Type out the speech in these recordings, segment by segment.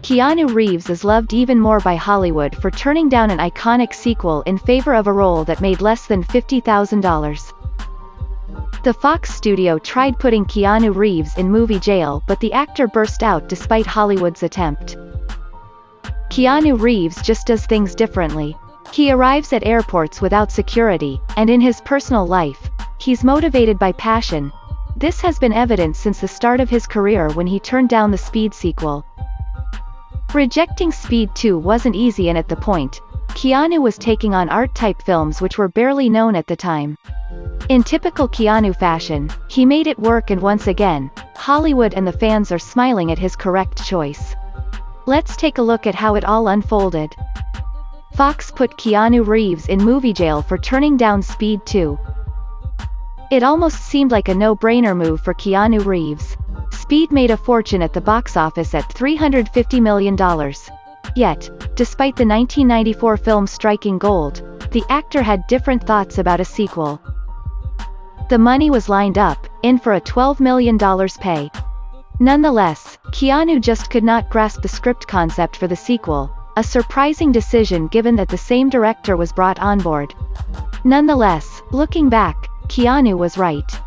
Keanu Reeves is loved even more by Hollywood for turning down an iconic sequel in favor of a role that made less than $50,000. The Fox studio tried putting Keanu Reeves in movie jail, but the actor burst out despite Hollywood's attempt. Keanu Reeves just does things differently. He arrives at airports without security, and in his personal life, he's motivated by passion. This has been evident since the start of his career when he turned down the Speed sequel. Rejecting Speed 2 wasn't easy, and at the point, Keanu was taking on art-type films which were barely known at the time. In typical Keanu fashion, he made it work, and once again, Hollywood and the fans are smiling at his correct choice. Let's take a look at how it all unfolded. Fox put Keanu Reeves in movie jail for turning down Speed 2. It almost seemed like a no-brainer move for Keanu Reeves. Speed made a fortune at the box office at $350 million. Yet, despite the 1994 film striking gold, the actor had different thoughts about a sequel. The money was lined up, in for a $12 million pay. Nonetheless, Keanu just could not grasp the script concept for the sequel, a surprising decision given that the same director was brought on board. Nonetheless, looking back, Keanu was right.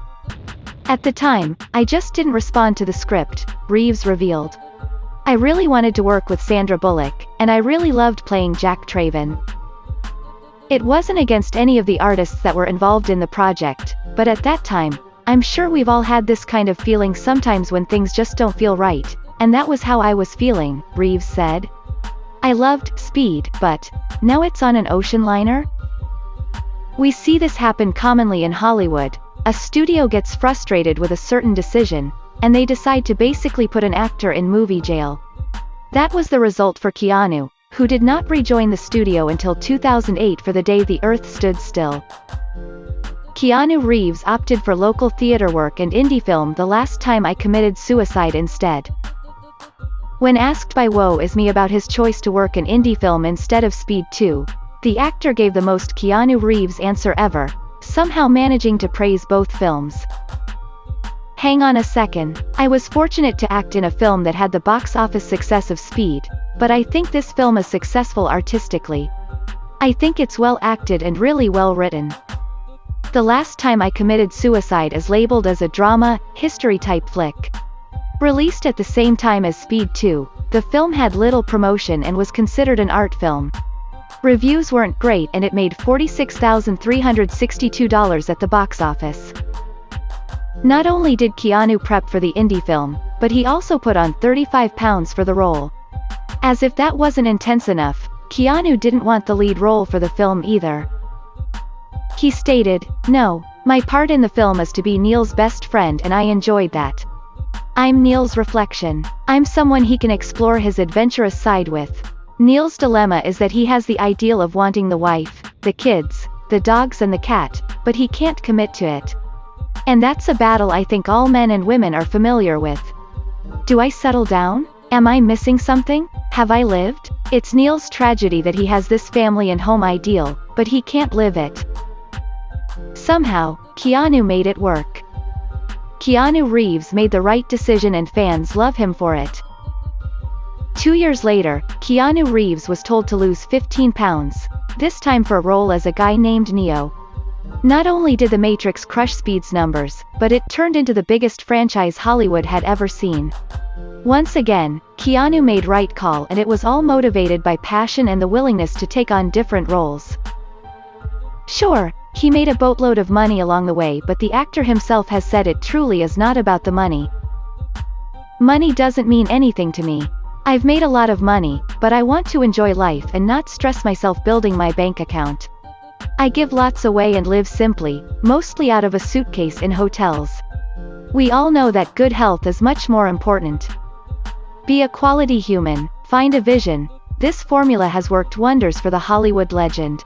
At the time, I just didn't respond to the script, Reeves revealed. I really wanted to work with Sandra Bullock, and I really loved playing Jack Traven. It wasn't against any of the artists that were involved in the project, but at that time, I'm sure we've all had this kind of feeling sometimes when things just don't feel right, and that was how I was feeling, Reeves said. I loved Speed, but now it's on an ocean liner? We see this happen commonly in Hollywood. A studio gets frustrated with a certain decision, and they decide to basically put an actor in movie jail. That was the result for Keanu, who did not rejoin the studio until 2008 for The Day the Earth Stood Still. Keanu Reeves opted for local theater work and indie film The Last Time I Committed Suicide instead. When asked by Woe Is Me about his choice to work in indie film instead of Speed 2, the actor gave the most Keanu Reeves answer ever, somehow managing to praise both films. Hang on a second, I was fortunate to act in a film that had the box office success of Speed, but I think this film is successful artistically. I think it's well acted and really well written. The Last Time I Committed Suicide is labeled as a drama, history-type flick. Released at the same time as Speed 2, the film had little promotion and was considered an art film. Reviews weren't great, and it made $46,362 at the box office. Not only did Keanu prep for the indie film, but he also put on 35 pounds for the role. As if that wasn't intense enough, Keanu didn't want the lead role for the film either. He stated, "No, my part in the film is to be Neil's best friend, and I enjoyed that. I'm Neil's reflection. I'm someone he can explore his adventurous side with. Neil's dilemma is that he has the ideal of wanting the wife, the kids, the dogs and the cat, but he can't commit to it. And that's a battle I think all men and women are familiar with. Do I settle down? Am I missing something? Have I lived? It's Neil's tragedy that he has this family and home ideal, but he can't live it." Somehow, Keanu made it work. Keanu Reeves made the right decision, and fans love him for it. 2 years later, Keanu Reeves was told to lose 15 pounds, this time for a role as a guy named Neo. Not only did The Matrix crush Speed's numbers, but it turned into the biggest franchise Hollywood had ever seen. Once again, Keanu made right call, and it was all motivated by passion and the willingness to take on different roles. Sure, he made a boatload of money along the way, but the actor himself has said it truly is not about the money. Money doesn't mean anything to me. I've made a lot of money, but I want to enjoy life and not stress myself building my bank account. I give lots away and live simply, mostly out of a suitcase in hotels. We all know that good health is much more important. Be a quality human, find a vision. This formula has worked wonders for the Hollywood legend.